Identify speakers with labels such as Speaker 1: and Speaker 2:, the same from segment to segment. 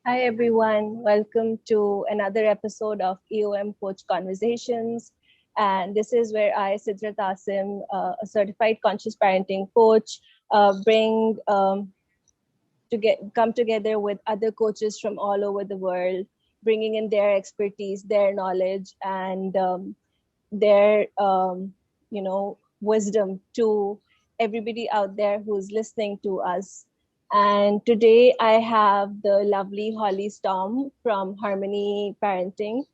Speaker 1: Hi everyone, welcome to another episode of EOM Coach Conversations. And this is where I, Sidra Tasim, a certified conscious parenting coach, bring come together with other coaches from all over the world, bringing in their expertise, their knowledge, and their wisdom to everybody out there who's listening to us. And today I have the lovely Holly Storm from Harmony Parenting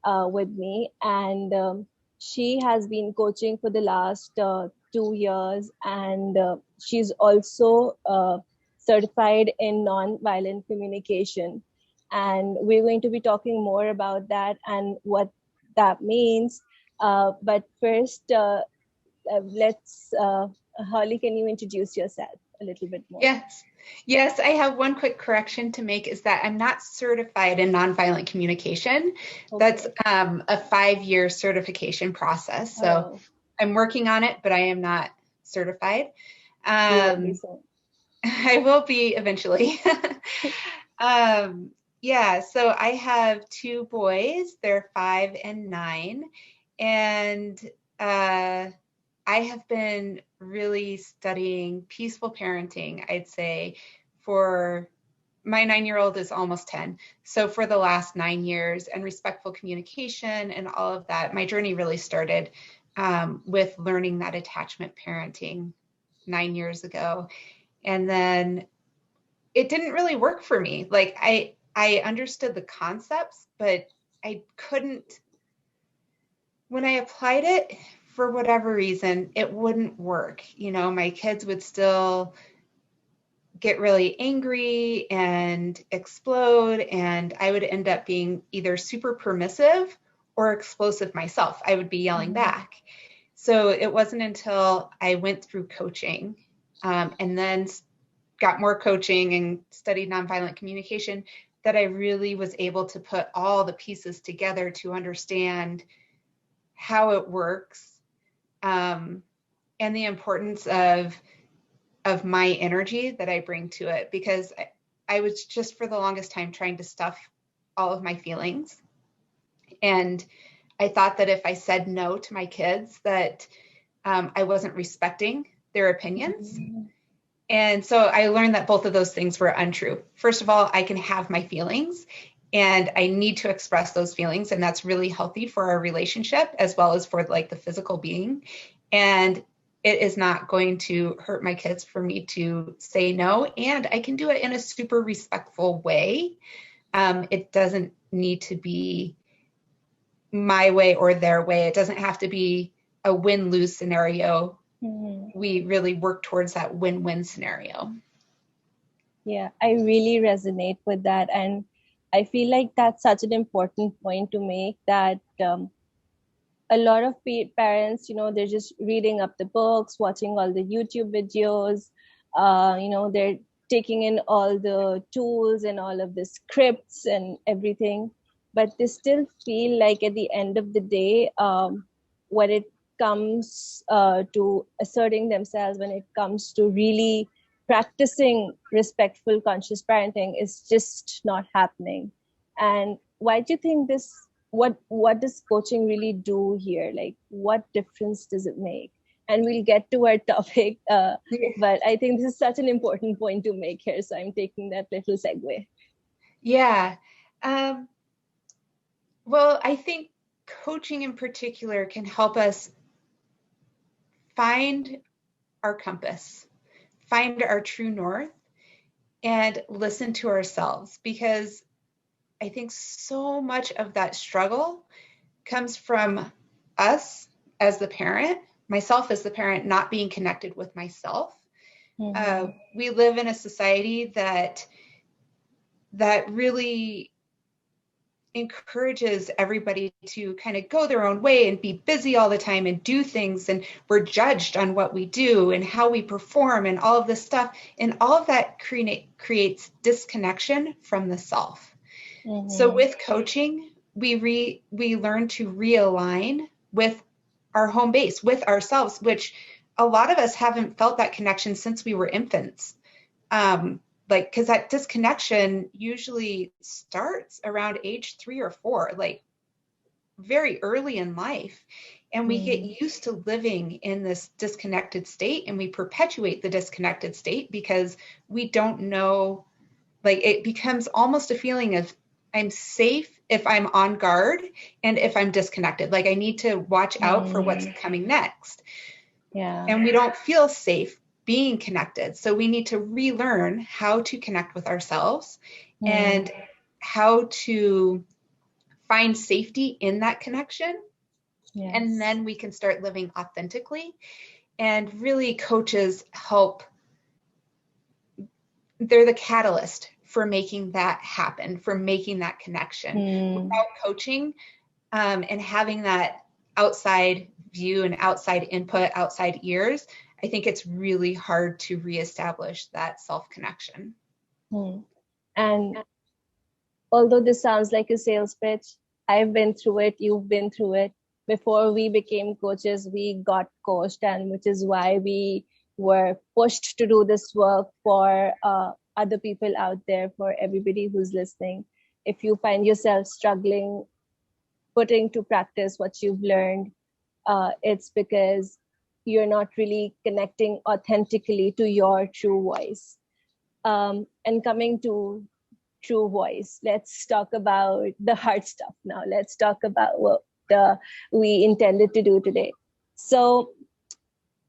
Speaker 1: with me, and she has been coaching for the last 2 years, and she's also certified in nonviolent communication. And we're going to be talking more about that and what that means. But first, let's, Holly, can you introduce yourself a little bit more?
Speaker 2: Yes, I have one quick correction to make is that I'm not certified in nonviolent communication. Okay. That's a 5-year certification process. So I'm working on it, but I am not certified. I will be eventually. So I have 2 boys. They're 5 and 9. And I have been really studying peaceful parenting, I'd say, for my 9-year-old is almost 10. So for the last 9 years, and respectful communication and all of that, my journey really started with learning that attachment parenting 9 years ago. And then it didn't really work for me. Like I understood the concepts, but I couldn't, when I applied it, for whatever reason, it wouldn't work. You know, my kids would still get really angry and explode, and I would end up being either super permissive or explosive myself. I would be yelling back. So it wasn't until I went through coaching and then got more coaching and studied nonviolent communication that I really was able to put all the pieces together to understand how it works. And the importance of my energy that I bring to it, because I was just for the longest time trying to stuff all of my feelings. And I thought that if I said no to my kids, that I wasn't respecting their opinions. And so I learned that both of those things were untrue. First of all, I can have my feelings, and I need to express those feelings. And that's really healthy for our relationship as well as for like the physical being. And it is not going to hurt my kids for me to say no. And I can do it in a super respectful way. It doesn't need to be my way or their way. It doesn't have to be a win-lose scenario. We really work towards that win-win scenario.
Speaker 1: Yeah, I really resonate with that. And I feel like that's such an important point to make, that a lot of parents, they're just reading up the books, watching all the YouTube videos, they're taking in all the tools and all of the scripts and everything, but they still feel like at the end of the day, when it comes to asserting themselves, when it comes to really practicing respectful conscious parenting, is just not happening. And why do you think this, what does coaching really do here? Like, what difference does it make? And we'll get to our topic, but I think this is such an important point to make here, so I'm taking that little segue.
Speaker 2: Yeah. Well, I think coaching in particular can help us find our compass, find our true north, and listen to ourselves, because I think so much of that struggle comes from us as the parent, myself as the parent, not being connected with myself. We live in a society that really encourages everybody to kind of go their own way and be busy all the time and do things, and we're judged on what we do and how we perform and all of this stuff, and all of that creates disconnection from the self. So with coaching, we learn to realign with our home base, with ourselves, which a lot of us haven't felt that connection since we were infants. like, because that disconnection usually starts around age 3 or 4, like very early in life. And we get used to living in this disconnected state, and we perpetuate the disconnected state because we don't know, like it becomes almost a feeling of I'm safe if I'm on guard and if I'm disconnected. Like I need to watch out for what's coming next.
Speaker 1: Yeah.
Speaker 2: And we don't feel safe being connected. So we need to relearn how to connect with ourselves and how to find safety in that connection.
Speaker 1: Yes.
Speaker 2: And then we can start living authentically. And really, coaches help. They're the catalyst for making that happen, for making that connection. Without coaching and having that outside view and outside input, outside ears, I think it's really hard to reestablish that self-connection.
Speaker 1: And although this sounds like a sales pitch, I've been through it, you've been through it. Before we became coaches, we got coached, and which is why we were pushed to do this work for other people out there, for everybody who's listening. If you find yourself struggling putting to practice what you've learned, it's because you're not really connecting authentically to your true voice. And coming to true voice, let's talk about the hard stuff now. Let's talk about what we intended to do today. So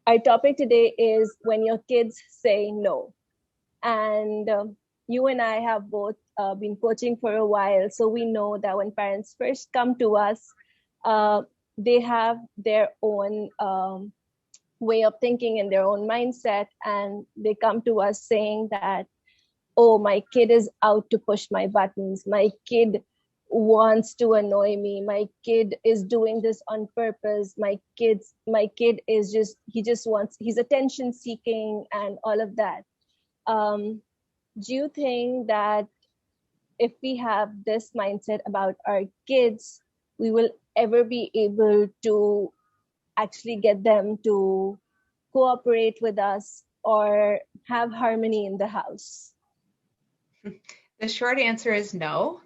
Speaker 1: our topic today is when your kids say no. And you and I have both been coaching for a while, so we know that when parents first come to us, they have their own way of thinking and their own mindset, and they come to us saying that, oh, my kid is out to push my buttons, my kid wants to annoy me, my kid is doing this on purpose, my kid is he's attention seeking and all of that. Do you think that if we have this mindset about our kids, we will ever be able to actually get them to cooperate with us or have harmony in the house?
Speaker 2: The short answer is no.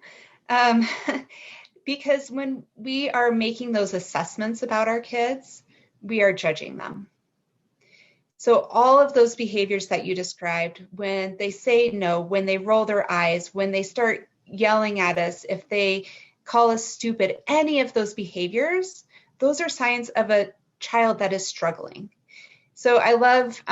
Speaker 2: Because when we are making those assessments about our kids, we are judging them. So all of those behaviors that you described, when they say no, when they roll their eyes, when they start yelling at us, if they call us stupid, any of those behaviors, those are signs of a child that is struggling. So I love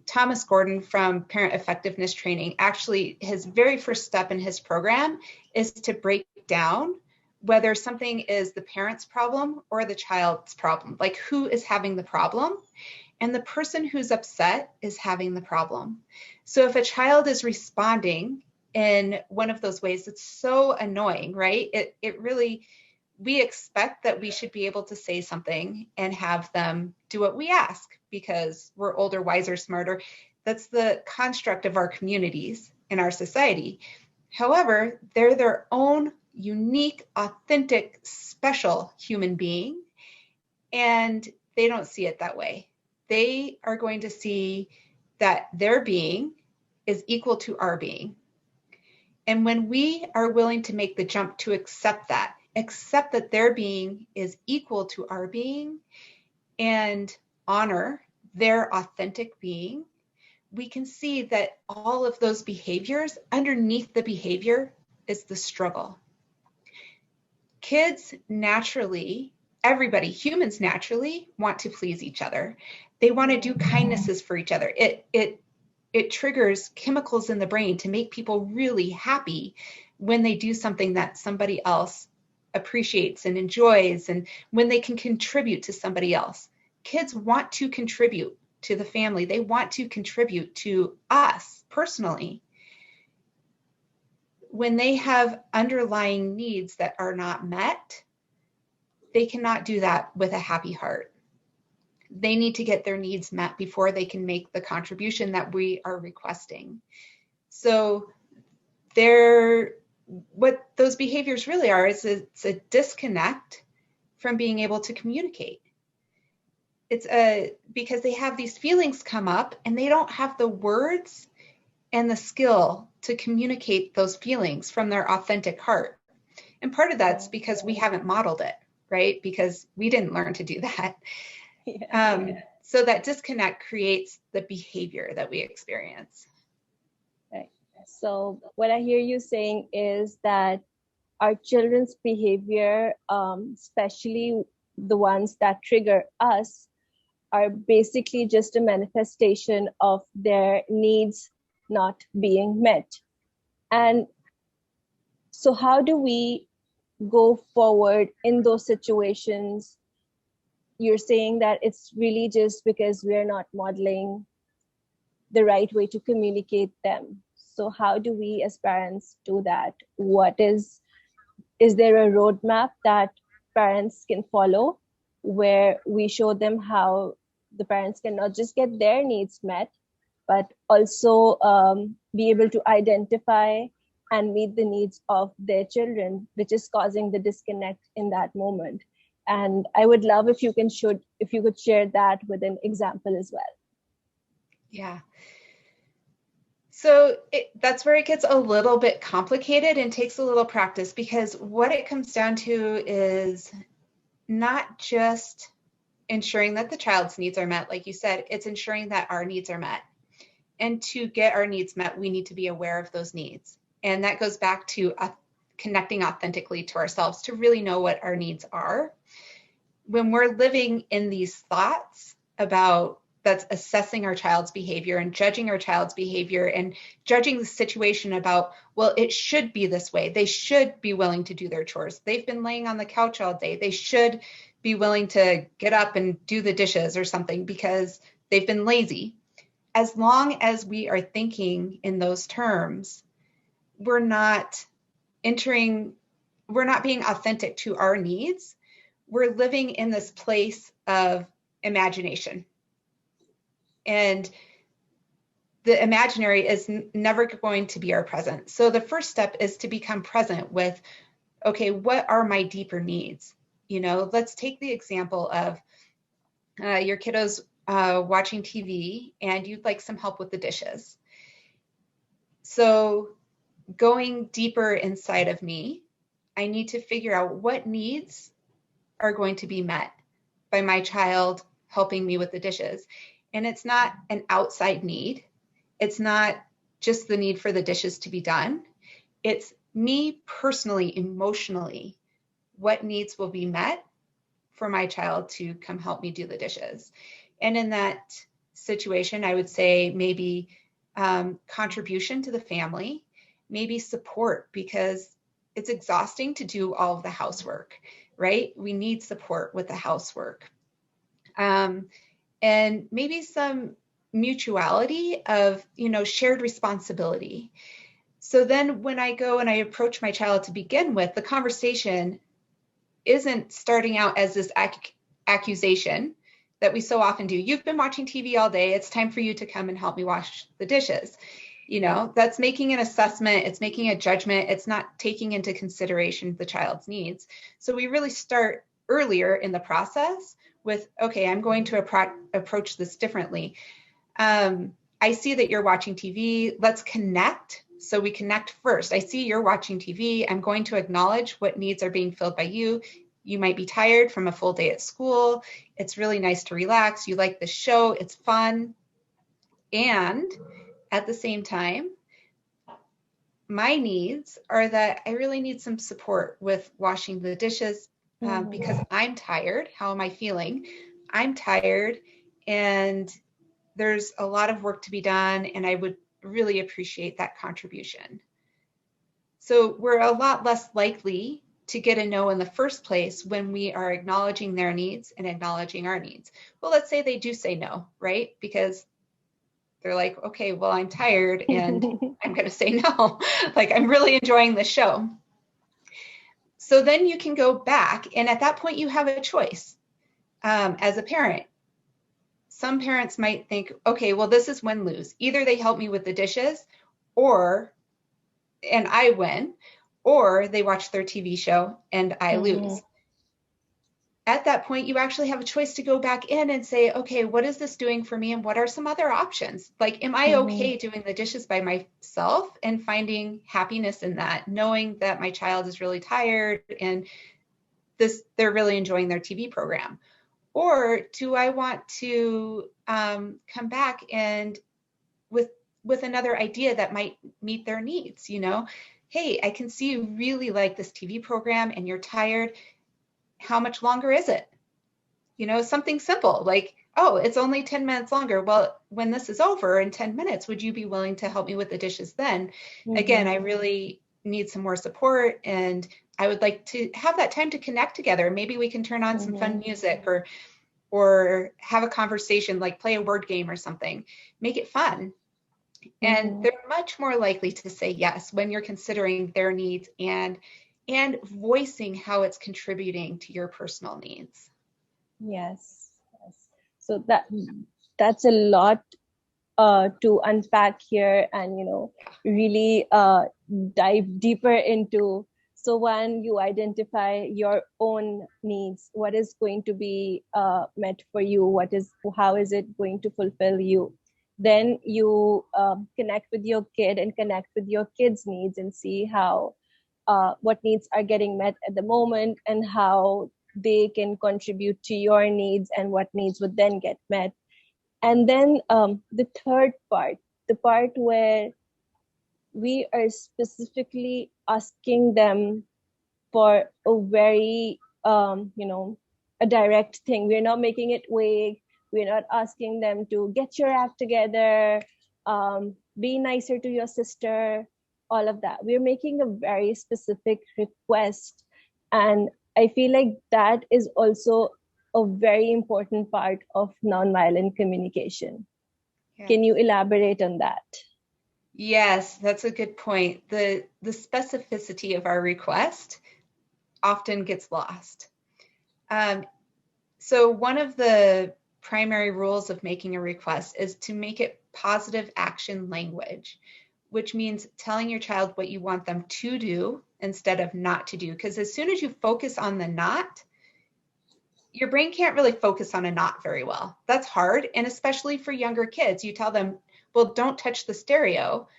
Speaker 2: Thomas Gordon from Parent Effectiveness Training. Actually, his very first step in his program is to break down whether something is the parent's problem or the child's problem, like who is having the problem. And the person who's upset is having the problem. So if a child is responding in one of those ways, it's so annoying, right? It really, we expect that we should be able to say something and have them do what we ask because we're older, wiser, smarter. That's the construct of our communities in our society. However, they're their own unique, authentic, special human being, and they don't see it that way. They are going to see that their being is equal to our being. And when we are willing to make the jump to accept that their being is equal to our being and honor their authentic being, we can see that all of those behaviors, underneath the behavior is the struggle. Kids naturally, everybody, humans naturally want to please each other. They want to do kindnesses for each other. It triggers chemicals in the brain to make people really happy when they do something that somebody else appreciates and enjoys, and when they can contribute to somebody else. Kids want to contribute to the family. They want to contribute to us personally. When they have underlying needs that are not met, they cannot do that with a happy heart. They need to get their needs met before they can make the contribution that we are requesting. So what those behaviors really are is it's a disconnect from being able to communicate. It's because they have these feelings come up and they don't have the words and the skill to communicate those feelings from their authentic heart. And part of that's because we haven't modeled it, right? Because we didn't learn to do that. So that disconnect creates the behavior that we experience.
Speaker 1: Right. So what I hear you saying is that our children's behavior, especially the ones that trigger us, are basically just a manifestation of their needs not being met. And so how do we go forward in those situations? You're saying that it's really just because we're not modeling the right way to communicate them. So how do we as parents do that? Is there a roadmap that parents can follow where we show them how the parents can not just get their needs met, but also be able to identify and meet the needs of their children, which is causing the disconnect in that moment? And I would love if you could share that with an example as well.
Speaker 2: Yeah. So that's where it gets a little bit complicated and takes a little practice, because what it comes down to is not just ensuring that the child's needs are met, like you said, it's ensuring that our needs are met. And to get our needs met, we need to be aware of those needs. And that goes back to connecting authentically to ourselves to really know what our needs are. When we're living in these thoughts about that's assessing our child's behavior and judging our child's behavior and judging the situation about, well, it should be this way. They should be willing to do their chores. They've been laying on the couch all day. They should be willing to get up and do the dishes or something because they've been lazy. As long as we are thinking in those terms, we're not being authentic to our needs. We're living in this place of imagination. And the imaginary is never going to be our present. So the first step is to become present with, okay, what are my deeper needs? Let's take the example of your kiddos watching TV and you'd like some help with the dishes. So going deeper inside of me, I need to figure out what needs are going to be met by my child helping me with the dishes. And it's not an outside need. It's not just the need for the dishes to be done. It's me personally, emotionally, what needs will be met for my child to come help me do the dishes. And in that situation, I would say maybe contribution to the family, maybe support, because it's exhausting to do all of the housework, right? We need support with the housework. And maybe some mutuality of, shared responsibility. So then when I go and I approach my child to begin with, the conversation isn't starting out as this accusation that we so often do. You've been watching TV all day. It's time for you to come and help me wash the dishes. That's making an assessment. It's making a judgment. It's not taking into consideration the child's needs. So we really start earlier in the process with, okay, I'm going to approach this differently. I see that you're watching TV. Let's connect. So we connect first. I see you're watching TV. I'm going to acknowledge what needs are being filled by you. You might be tired from a full day at school. It's really nice to relax. You like the show. It's fun. And at the same time, my needs are that I really need some support with washing the dishes because I'm tired. How am I feeling? I'm tired and there's a lot of work to be done, and I would really appreciate that contribution. So we're a lot less likely to get a no in the first place when we are acknowledging their needs and acknowledging our needs. Well, let's say they do say no, right? Because they're like, okay, well, I'm tired and I'm going to say no. Like, I'm really enjoying the show. So then you can go back, and at that point you have a choice as a parent. Some parents might think, okay, well, this is win-lose. Either they help me with the dishes and I win, or they watch their TV show and I lose. at that point, you actually have a choice to go back in and say, okay, what is this doing for me? And what are some other options? Like, am I
Speaker 1: Mm-hmm.
Speaker 2: okay doing the dishes by myself and finding happiness in that, knowing that my child is really tired and they're really enjoying their TV program? Or do I want to come back and with another idea that might meet their needs? Hey, I can see you really like this TV program and you're tired. How much longer is it? Something simple like, oh, it's only 10 minutes longer. Well, when this is over in 10 minutes, would you be willing to help me with the dishes then? Again, I
Speaker 1: Mm-hmm.
Speaker 2: really need some more support and I would like to have that time to connect together. Maybe we can turn on some fun
Speaker 1: Mm-hmm.
Speaker 2: music or have a conversation, like play a word game or something. Make it fun. And
Speaker 1: Mm-hmm.
Speaker 2: they're much more likely to say yes when you're considering their needs and voicing how it's contributing to your personal needs.
Speaker 1: Yes. Yes. So that's a lot to unpack here, and really dive deeper into. So one, you identify your own needs. What is going to be met for you? How is it going to fulfill you? Then you connect with your kid and connect with your kid's needs and see how what needs are getting met at the moment and how they can contribute to your needs and what needs would then get met. And then the third part, the part where we are specifically asking them for a very, a direct thing. We're not making it vague. We're not asking them to get your act together, be nicer to your sister, all of that. We're making a very specific request. And I feel like that is also a very important part of nonviolent communication.
Speaker 2: Yeah.
Speaker 1: Can you elaborate on that?
Speaker 2: Yes, that's a good point. The specificity of our request often gets lost. Um, so one of the primary rules of making a request is to make it positive action language, which means telling your child what you want them to do instead of not to do. Because as soon as you focus on the not, your brain can't really focus on a not very well. That's hard. And especially for younger kids, you tell them, well, don't touch the stereo.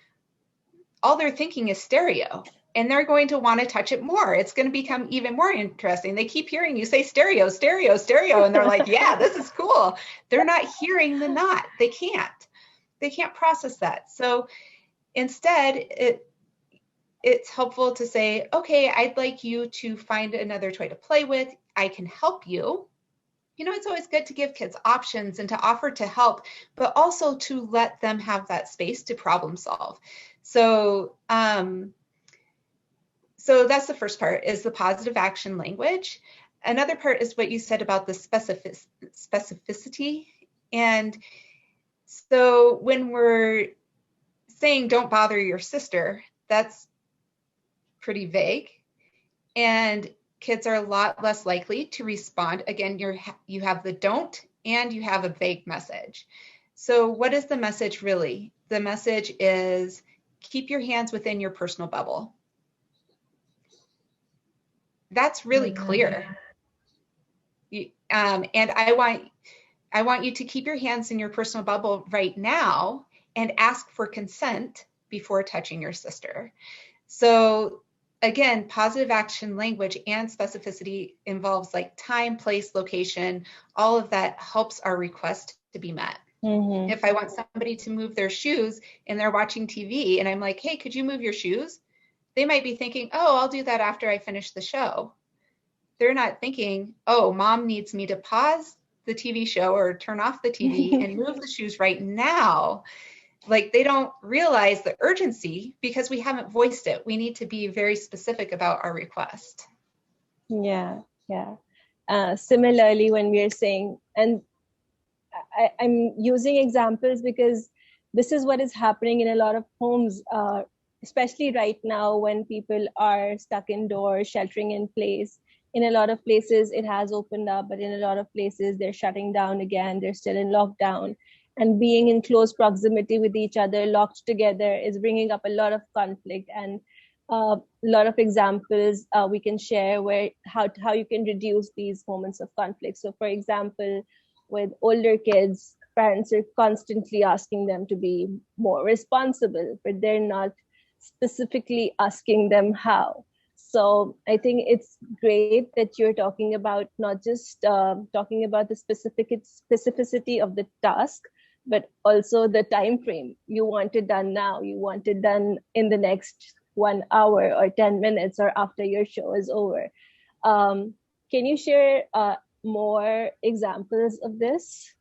Speaker 2: All they're thinking is stereo. And they're going to want to touch it more. It's going to become even more interesting. They keep hearing you say stereo, stereo, stereo. And they're like, yeah, this is cool. They're not hearing the not. They can't. They can't process that. So instead, it's helpful to say, okay, I'd like you to find another toy to play with. I can help you. It's always good to give kids options and to offer to help, but also to let them have that space to problem solve. So, so that's the first part, is the positive action language. Another part is what you said about the specificity. And so when we're saying don't bother your sister, that's pretty vague. And kids are a lot less likely to respond. Again, you have the don't and you have a vague message. So what is the message really? The message is keep your hands within your personal bubble. That's really clear. And I want you to keep your hands in your personal bubble right now and ask for consent before touching your sister. So again, positive action language and specificity involves like time, place, location. All of that helps our request to be met.
Speaker 1: Mm-hmm.
Speaker 2: If I want somebody to move their shoes and they're watching TV and I'm like, hey, could you move your shoes? They might be thinking, oh, I'll do that after I finish the show. They're not thinking, oh, mom needs me to pause the TV show or turn off the TV and move the shoes right now. Like, they don't realize the urgency because we haven't voiced it. We need to be very specific about our request.
Speaker 1: Yeah, yeah. Similarly, when we are saying, and I'm using examples because this is what is happening in a lot of homes, especially right now when people are stuck indoors, sheltering in place. In a lot of places, it has opened up, but in a lot of places, they're shutting down again. They're still in lockdown. And being in close proximity with each other, locked together, is bringing up a lot of conflict. And a lot of examples we can share where how you can reduce these moments of conflict. So for example, with older kids, parents are constantly asking them to be more responsible, but they're not specifically asking them how. So I think it's great that you're talking about not just talking about the specificity of the task, but also the time frame. You want it done now, you want it done in the next 1 hour or 10 minutes or after your show is over. Can you share more examples of this?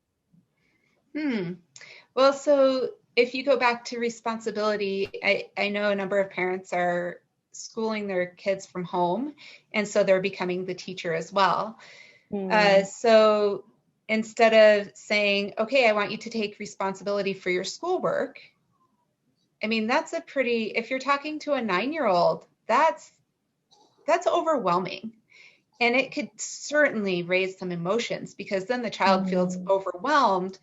Speaker 2: Well, so if you go back to responsibility, I know a number of parents are schooling their kids from home, and so they're becoming the teacher as well. So instead of saying, okay, I want you to take responsibility for your schoolwork, I mean, that's a pretty, if you're talking to a 9-year-old, that's overwhelming. And it could certainly raise some emotions, because then the child feels overwhelmed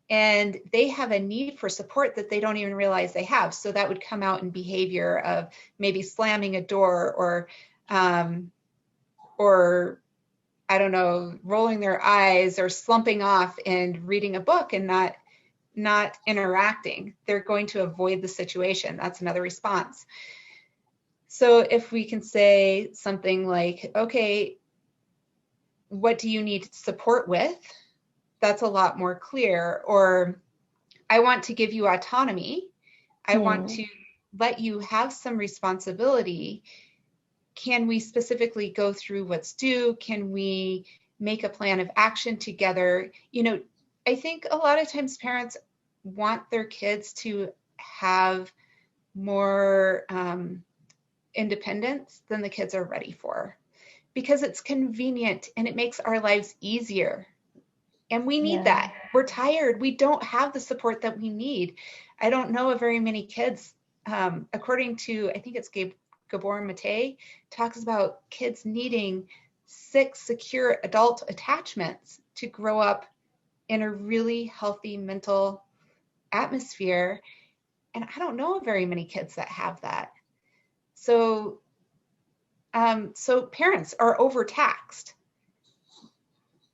Speaker 2: and they have a need for support that they don't even realize they have. So that would come out in behavior of maybe slamming a door, or I don't know, rolling their eyes or slumping off and reading a book and not interacting. They're going to avoid the situation. That's another response. So if we can say something like, okay, what do you need support with? That's a lot more clear. Or, I want to give you autonomy. I want to let you have some responsibility. Can we specifically go through what's due? Can we make a plan of action together? You know, I think a lot of times parents want their kids to have more independence than the kids are ready for, because it's convenient and it makes our lives easier. And we need that. We're tired. We don't have the support that we need. I don't know of very many kids, according to, I think it's Gabor Mate, talks about kids needing 6 secure adult attachments to grow up in a really healthy mental atmosphere. And I don't know of very many kids that have that. So, so parents are overtaxed.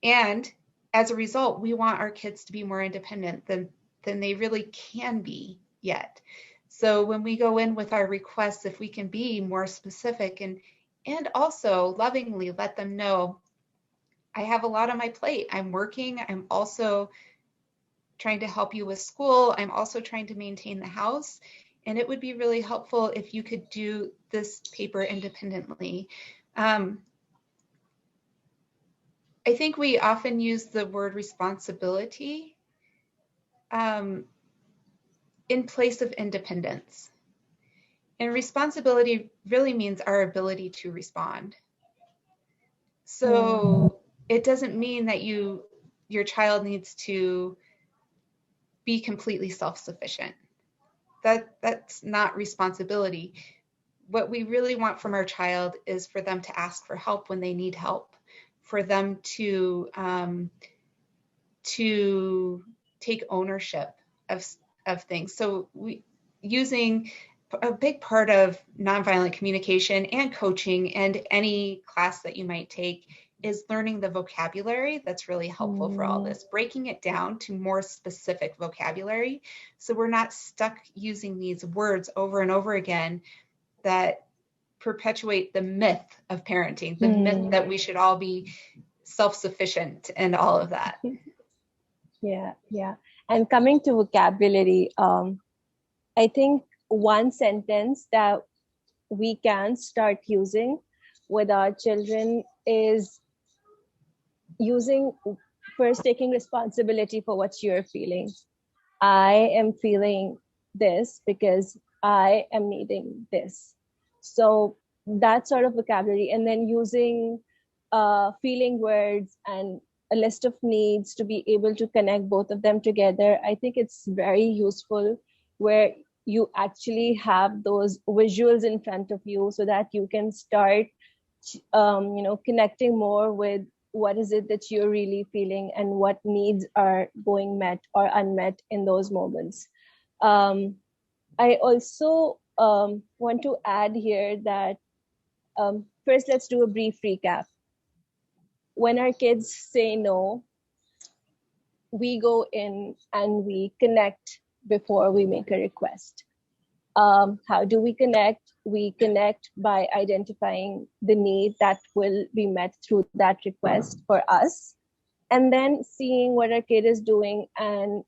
Speaker 2: And as a result, we want our kids to be more independent than they really can be yet. So when we go in with our requests, if we can be more specific and also lovingly let them know, I have a lot on my plate. I'm working. I'm also trying to help you with school. I'm also trying to maintain the house. And it would be really helpful if you could do this paper independently. I think we often use the word responsibility in place of independence. And responsibility really means our ability to respond. So it doesn't mean that your child needs to be completely self-sufficient. That's not responsibility. What we really want from our child is for them to ask for help when they need help, for them to take ownership of things. So using a big part of nonviolent communication and coaching and any class that you might take is learning the vocabulary that's really helpful for all this, breaking it down to more specific vocabulary. So we're not stuck using these words over and over again that perpetuate the myth of parenting, the myth that we should all be self-sufficient and all of that.
Speaker 1: Yeah. And coming to vocabulary, I think one sentence that we can start using with our children is taking responsibility for what you're feeling. I am feeling this because I am needing this. So that sort of vocabulary, and then using feeling words and a list of needs to be able to connect both of them together. I think it's very useful where you actually have those visuals in front of you so that you can start connecting more with what is it that you're really feeling and what needs are going met or unmet in those moments. I also want to add here that first, let's do a brief recap. When our kids say no, we go in and we connect before we make a request. How do we connect? We connect by identifying the need that will be met through that request for us, and then seeing what our kid is doing and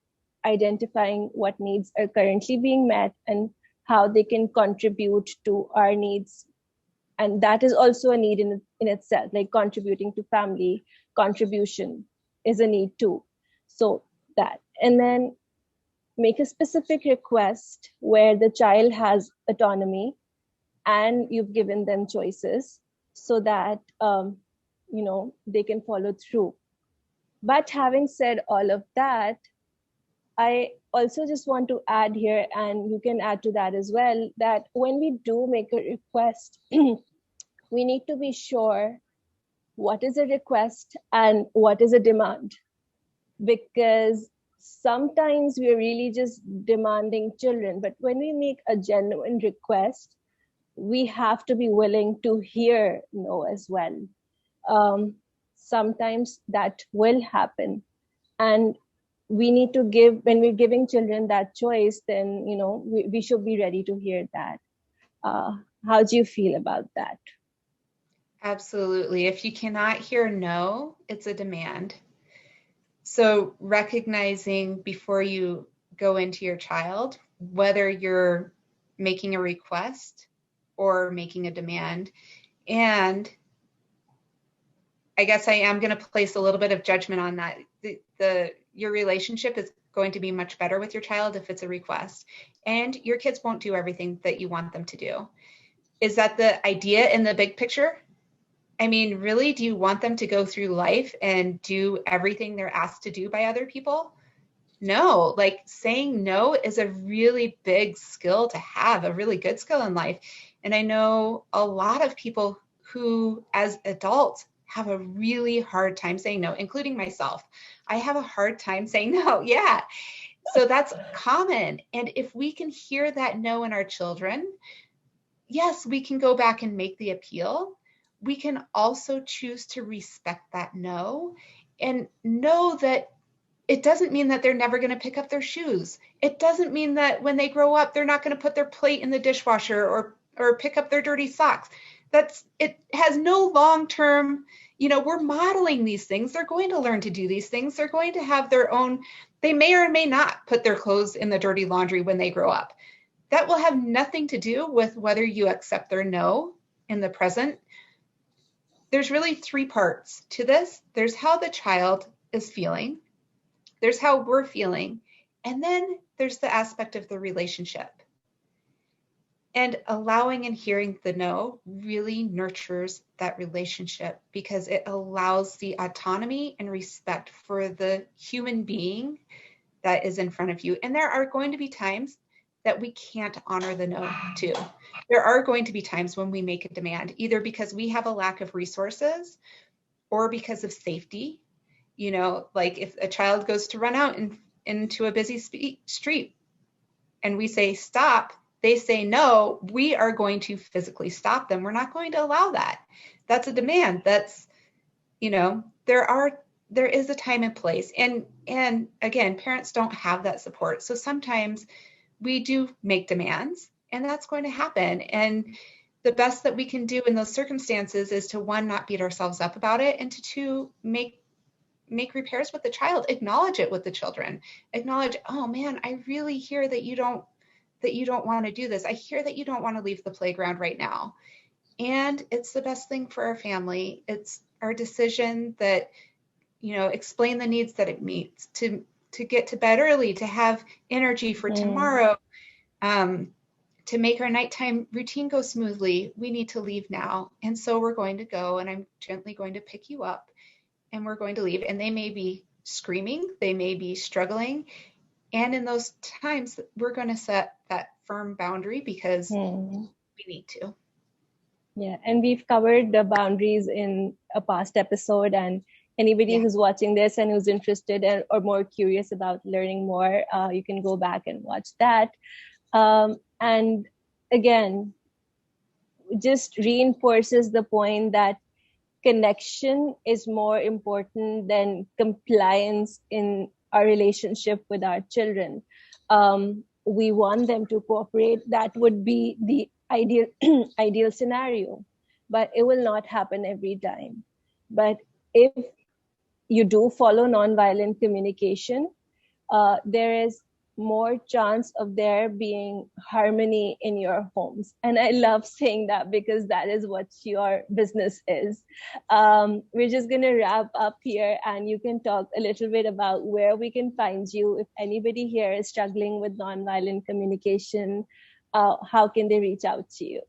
Speaker 1: identifying what needs are currently being met and how they can contribute to our needs. And that is also a need in itself, like contributing to family contribution is a need too. So that, and then make a specific request where the child has autonomy and you've given them choices so that they can follow through. But having said all of that, I also just want to add here, and you can add to that as well, that when we do make a request, we need to be sure what is a request and what is a demand, because sometimes we're really just demanding children, but when we make a genuine request, we have to be willing to hear no as well. Sometimes that will happen, and we need to give, when we're giving children that choice, then we should be ready to hear that. How do you feel about that?
Speaker 2: Absolutely. If you cannot hear no, it's a demand. So recognizing before you go into your child, whether you're making a request or making a demand. And I guess I am going to place a little bit of judgment on that. Your relationship is going to be much better with your child if it's a request, and your kids won't do everything that you want them to do. Is that the idea in the big picture? I mean, really, do you want them to go through life and do everything they're asked to do by other people? No, like saying no is a really big skill to have, a really good skill in life. And I know a lot of people who, as adults, have a really hard time saying no, including myself. I have a hard time saying no. Yeah. So that's common. And if we can hear that no in our children, yes, we can go back and make the appeal. We can also choose to respect that no and know that it doesn't mean that they're never going to pick up their shoes. It doesn't mean that when they grow up, they're not going to put their plate in the dishwasher or pick up their dirty socks. It has no long-term, we're modeling these things. They're going to learn to do these things. They're going to have their own, they may or may not put their clothes in the dirty laundry when they grow up. That will have nothing to do with whether you accept their no in the present. There's really three parts to this. There's how the child is feeling. There's how we're feeling. And then there's the aspect of the relationship. And allowing and hearing the no really nurtures that relationship because it allows the autonomy and respect for the human being that is in front of you. And there are going to be times that we can't honor the no too. There are going to be times when we make a demand, either because we have a lack of resources or because of safety. Like if a child goes to run out into a busy street and we say stop, they say no, we are going to physically stop them. We're not going to allow that. That's a demand. That's, there is a time and place. And again, parents don't have that support. So sometimes we do make demands, and that's going to happen. And the best that we can do in those circumstances is to, one, not beat ourselves up about it, and to two, make repairs with the child, acknowledge it with the children, acknowledge, oh man, I really hear that you don't want to do this. I hear that you don't want to leave the playground right now. And it's the best thing for our family. It's our decision that, explain the needs that it meets to get to bed early, to have energy for tomorrow, to make our nighttime routine go smoothly. We need to leave now. And so we're going to go, and I'm gently going to pick you up, and we're going to leave. And they may be screaming, they may be struggling. And in those times, we're going to set that firm boundary because we need to.
Speaker 1: Yeah, and we've covered the boundaries in a past episode, and anybody who's watching this and who's interested or more curious about learning more, you can go back and watch that. And again, just reinforces the point that connection is more important than compliance in our relationship with our children. We want them to cooperate. That would be the ideal ideal scenario, but it will not happen every time. But if you do follow nonviolent communication, there is more chance of there being harmony in your homes. And I love saying that because that is what your business is. We're just going to wrap up here, and you can talk a little bit about where we can find you. If anybody here is struggling with nonviolent communication, how can they reach out to you?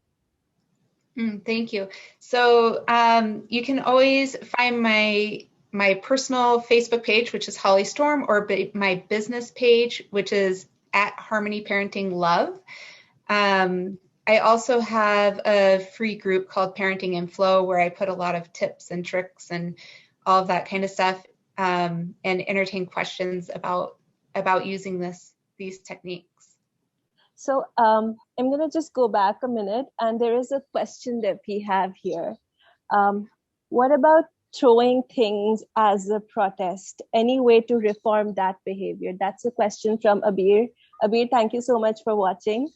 Speaker 2: Thank you. So you can always find my personal Facebook page, which is Holly Storm, or my business page, which is at Harmony Parenting Love. I also have a free group called Parenting in Flow, where I put a lot of tips and tricks and all of that kind of stuff, and entertain questions about using these techniques.
Speaker 1: So I'm going to just go back a minute, and there is a question that we have here. What about throwing things as a protest? Any way to reform that behavior? That's a question from Abir. Abir, thank you so much for watching.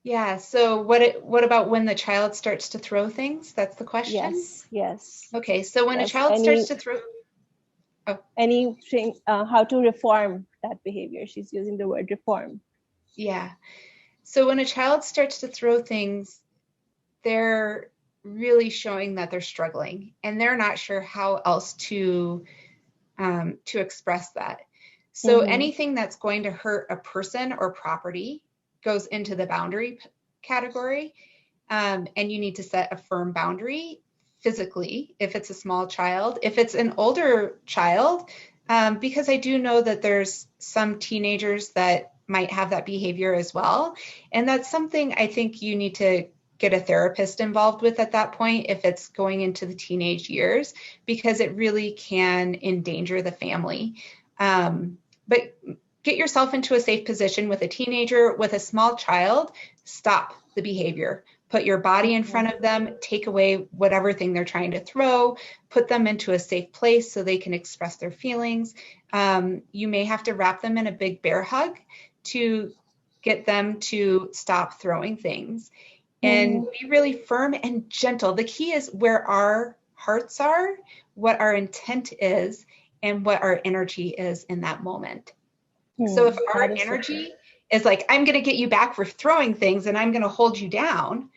Speaker 2: Yeah, so what about when the child starts to throw things? That's the question?
Speaker 1: Yes.
Speaker 2: Okay, so when a child starts to throw...
Speaker 1: Anything, how to reform that behavior? She's using the word reform.
Speaker 2: Yeah. So when a child starts to throw things, they're really showing that they're struggling, and they're not sure how else to express that. So anything that's going to hurt a person or property goes into the boundary category, and you need to set a firm boundary physically if it's a small child. If it's an older child, because I do know that there's some teenagers that might have that behavior as well, and that's something I think you need to get a therapist involved with at that point if it's going into the teenage years, because it really can endanger the family. But get yourself into a safe position with a teenager. With a small child, stop the behavior. Put your body in front of them, take away whatever thing they're trying to throw, put them into a safe place so they can express their feelings. You may have to wrap them in a big bear hug to get them to stop throwing things, and be really firm and gentle. The key is where our hearts are, what our intent is, and what our energy is in that moment. So if our energy is like, I'm going to get you back for throwing things and I'm going to hold you down,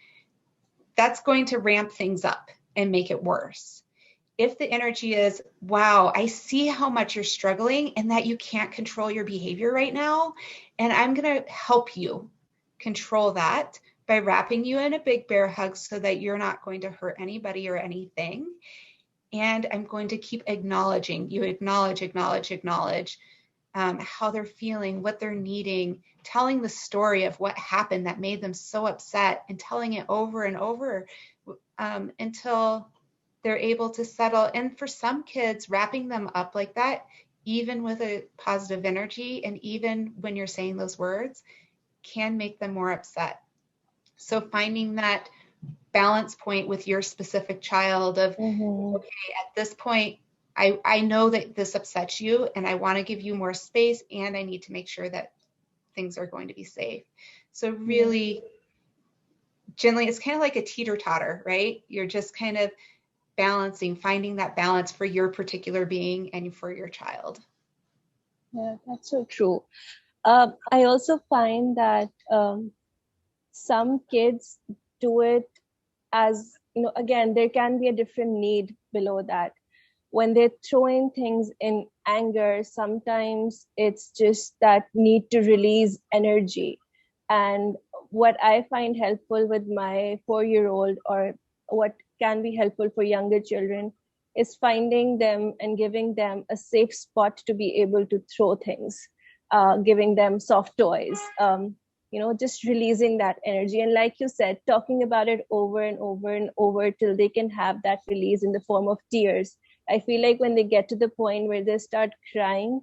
Speaker 2: that's going to ramp things up and make it worse. If the energy is, wow, I see how much you're struggling and that you can't control your behavior right now, and I'm going to help you control that by wrapping you in a big bear hug so that you're not going to hurt anybody or anything. And I'm going to keep acknowledging, you acknowledge how they're feeling, what they're needing, telling the story of what happened that made them so upset, and telling it over and over until they're able to settle. And for some kids, wrapping them up like that, even with a positive energy, and even when you're saying those words, can make them more upset. So finding that balance point with your specific child of, okay, at this point, I know that this upsets you and I want to give you more space, and I need to make sure that things are going to be safe. So really gently, it's kind of like a teeter-totter, right? You're just kind of balancing, finding that balance for your particular being and for your child.
Speaker 1: Yeah, that's so true. I also find that some kids do it as, again, there can be a different need below that. When they're throwing things in anger, sometimes it's just that need to release energy. And what I find helpful with my 4-year-old, or what can be helpful for younger children, is finding them and giving them a safe spot to be able to throw things, giving them soft toys, just releasing that energy. And like you said, talking about it over and over and over till they can have that release in the form of tears. I feel like when they get to the point where they start crying,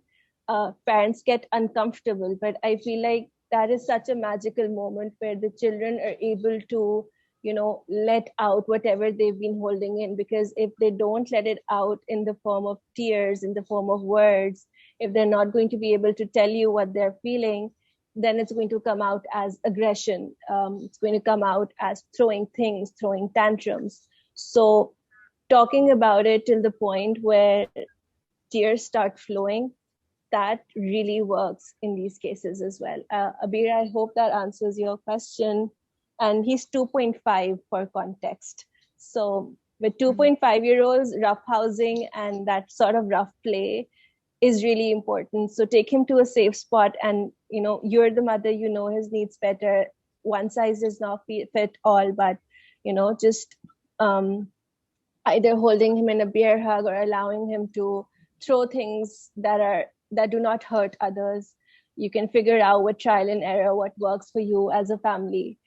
Speaker 1: parents get uncomfortable. But I feel like that is such a magical moment where the children are able to, let out whatever they've been holding in. Because if they don't let it out in the form of tears, in the form of words, if they're not going to be able to tell you what they're feeling, then it's going to come out as aggression. It's going to come out as throwing things, throwing tantrums. So talking about it till the point where tears start flowing, that really works in these cases as well. Abir, I hope that answers your question. And he's 2.5 for context. So with 2.5-year-olds, roughhousing and that sort of rough play is really important. So take him to a safe spot, and you're the mother, his needs better. One size does not fit all, but just either holding him in a bear hug or allowing him to throw things that do not hurt others. You can figure out with trial and error what works for you as a family.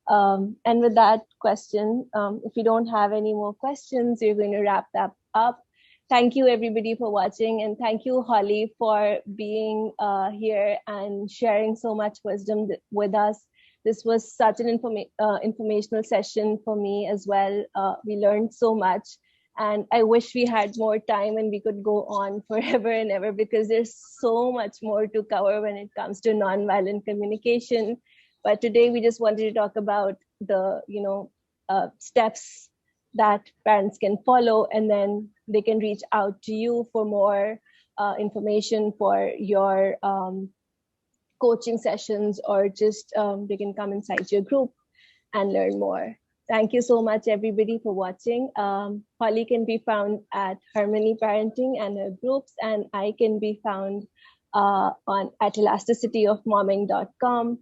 Speaker 1: And with that question, if you don't have any more questions, we're going to wrap that up. Thank you everybody for watching, and thank you Holly for being here and sharing so much wisdom with us. This was such an informational session for me as well. We learned so much, and I wish we had more time and we could go on forever and ever, because there's so much more to cover when it comes to nonviolent communication. But today we just wanted to talk about the steps that parents can follow, and then they can reach out to you for more information for your coaching sessions, or just they can come inside your group and learn more. Thank you so much everybody for watching. Holly can be found at Harmony Parenting and her groups, and I can be found at elasticityofmomming.com.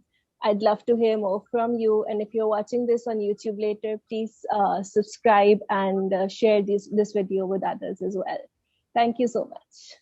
Speaker 1: I'd love to hear more from you. And if you're watching this on YouTube later, please subscribe and share this video with others as well. Thank you so much.